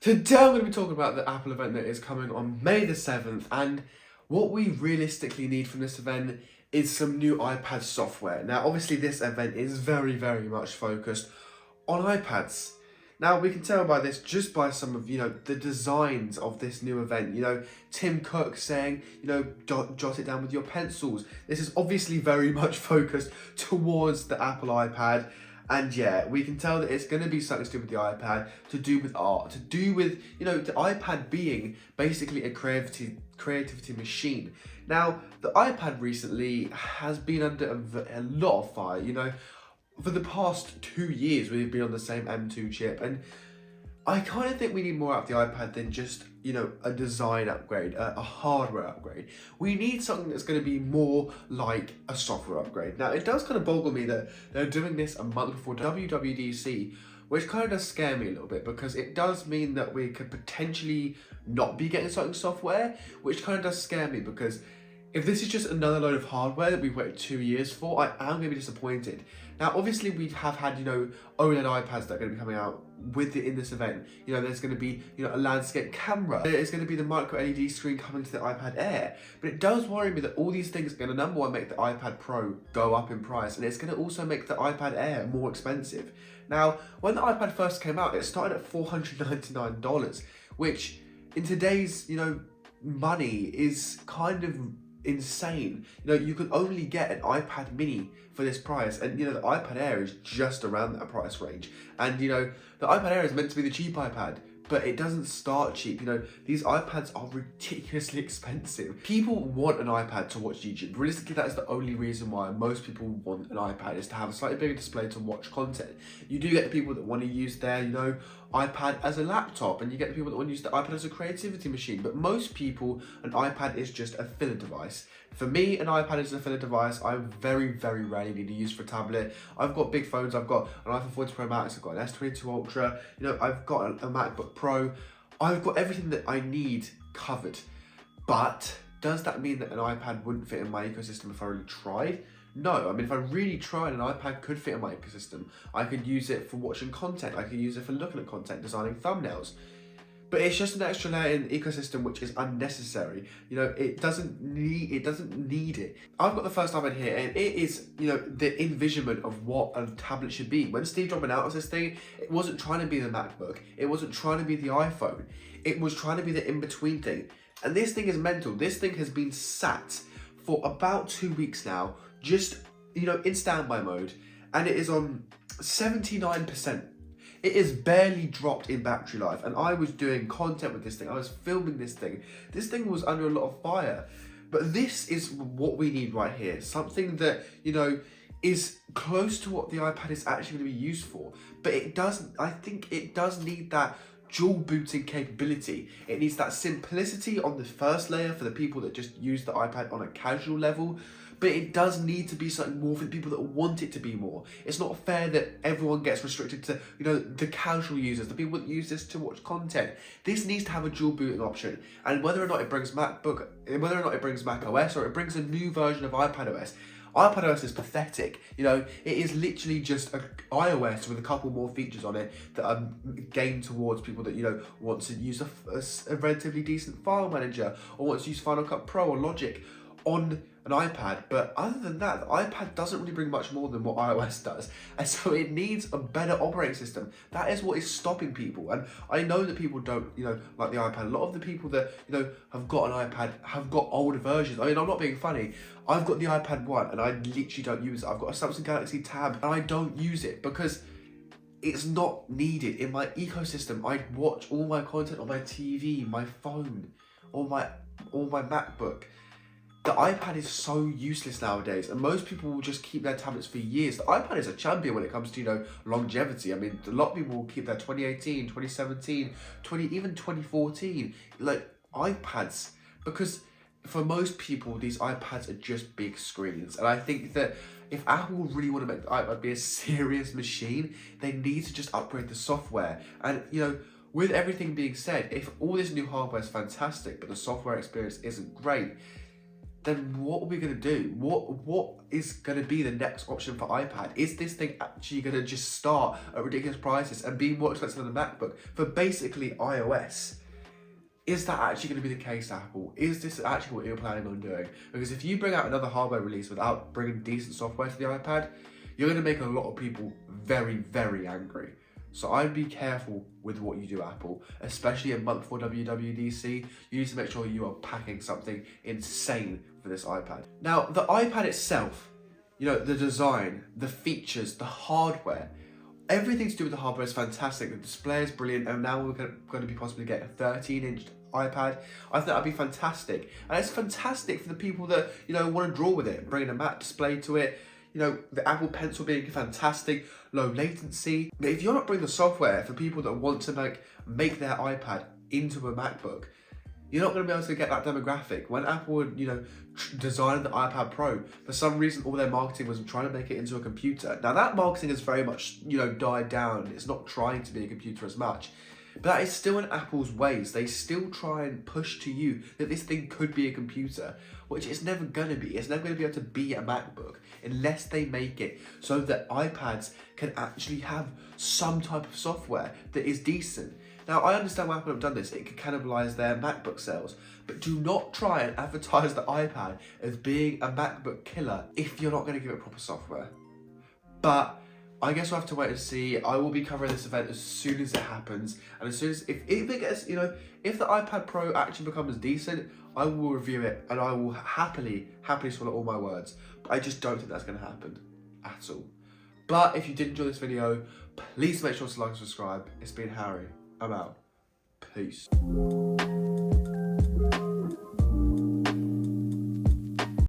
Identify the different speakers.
Speaker 1: Today I'm going to be talking about the Apple event that is coming on May the 7th, and what we realistically need from this event is some new iPad software. Now obviously this event is very much focused on iPads. Now we can tell by this just by some of the designs of this new event. Tim Cook saying, jot it down with your pencils. This is obviously very much focused towards the Apple iPad. And yeah, we can tell that it's going to be something to do with the iPad, to do with art, to do with, the iPad being basically a creativity machine. Now, the iPad recently has been under a lot of fire, For the past 2 years, we've been on the same M2 chip, and I kind of think we need more out of the iPad than just, a design upgrade, a hardware upgrade. We need something that's going to be more like a software upgrade. Now, it does kind of boggle me that they're doing this a month before WWDC, which kind of does scare me a little bit because it does mean that we could potentially not be getting certain software, which kind of does scare me because if this is just another load of hardware that we've waited 2 years for, I am going to be disappointed. Now, obviously, we have had, OLED iPads that are going to be coming out in this event. There's going to be, a landscape camera. There's going to be the micro LED screen coming to the iPad Air. But it does worry me that all these things are going to, number one, make the iPad Pro go up in price. And it's going to also make the iPad Air more expensive. Now, when the iPad first came out, it started at $499, which in today's, money is kind of insane. You can only get an iPad mini for this price, and the iPad Air is just around that price range. And the iPad Air is meant to be the cheap iPad, but it doesn't start cheap. These iPads are ridiculously expensive. People want an iPad to watch YouTube. Realistically, that is the only reason why most people want an iPad, is to have a slightly bigger display to watch content. You do get the people that want to use their, iPad as a laptop, and you get the people that want to use the iPad as a creativity machine. But most people, an iPad is just a filler device. For me, an iPad is a filler device. I very rarely need to use for a tablet. I've got big phones. I've got an iPhone 14 Pro Max. I've got an S22 Ultra. I've got a MacBook Pro. I've got everything that I need covered. But does that mean that an iPad wouldn't fit in my ecosystem if I really tried? No, I mean, if I really tried, an iPad could fit in my ecosystem. I could use it for watching content. I could use it for looking at content, designing thumbnails. But it's just an extra layer in the ecosystem which is unnecessary. It doesn't need it. I've got the first iPad here, and it is, the envisionment of what a tablet should be. When Steve Jobs announced this thing, it wasn't trying to be the MacBook. It wasn't trying to be the iPhone. It was trying to be the in-between thing. And this thing is mental. This thing has been sat for about 2 weeks now, just, in standby mode, and it is on 79%. It is barely dropped in battery life, and I was doing content with this thing. I was filming this thing. This thing was under a lot of fire. But this is what we need right here. Something that, is close to what the iPad is actually going to be used for. But I think it does need that dual booting capability. It needs that simplicity on the first layer for the people that just use the iPad on a casual level. But it does need to be something more for the people that want it to be more. It's not fair that everyone gets restricted to, the casual users, the people that use this to watch content. This needs to have a dual booting option. And whether or not it brings Mac OS or it brings a new version of iPadOS, iPadOS is pathetic. It is literally just an iOS with a couple more features on it that are gained towards people that, want to use a relatively decent file manager, or want to use Final Cut Pro or Logic on an iPad. But other than that, the iPad doesn't really bring much more than what iOS does, and so it needs a better operating system. That is what is stopping people. And I know that people don't like the iPad. A lot of the people that have got an iPad have got older versions. I mean, I'm not being funny. I've got the iPad 1 and I literally don't use it. I've got a Samsung Galaxy Tab and I don't use it because it's not needed in my ecosystem. I watch all my content on my TV, my phone, or my MacBook. The iPad is so useless nowadays, and most people will just keep their tablets for years. The iPad is a champion when it comes to, longevity. I mean, a lot of people will keep their 2018, 2017, even 2014, iPads, because for most people, these iPads are just big screens. And I think that if Apple really want to make the iPad be a serious machine, they need to just upgrade the software. And, with everything being said, if all this new hardware is fantastic, but the software experience isn't great, then what are we going to do? What is going to be the next option for iPad? Is this thing actually going to just start at ridiculous prices and be more expensive than the MacBook for basically iOS? Is that actually going to be the case, Apple? Is this actually what you're planning on doing? Because if you bring out another hardware release without bringing decent software to the iPad, you're going to make a lot of people very, very angry. So I'd be careful with what you do, Apple, especially a month before WWDC. You need to make sure you are packing something insane for this iPad. Now, the iPad itself, you know, the design, the features, the hardware, everything to do with the hardware is fantastic. The display is brilliant, and now we're going to be possibly getting a 13-inch iPad. I think that'd be fantastic. And it's fantastic for the people that, you know, want to draw with it, bringing a matte display to it. You know, the Apple Pencil being fantastic, low latency. But if you're not bringing the software for people that want to make their iPad into a MacBook, you're not going to be able to get that demographic. When Apple, you know, designed the iPad Pro, for some reason all their marketing was trying to make it into a computer. Now that marketing has very much, you know, died down. It's not trying to be a computer as much. But that is still in Apple's ways. They still try and push to you that this thing could be a computer, which it's never going to be. It's never going to be able to be a MacBook unless they make it so that iPads can actually have some type of software that is decent. Now, I understand why Apple have done this. It could cannibalize their MacBook sales. But do not try and advertise the iPad as being a MacBook killer if you're not going to give it proper software. But I guess we'll have to wait and see. I will be covering this event as soon as it happens. And as soon as, if it gets, you know, if the iPad Pro actually becomes decent, I will review it and I will happily swallow all my words. But I just don't think that's going to happen at all. But if you did enjoy this video, please make sure to like and subscribe. It's been Harry. I'm out. Peace.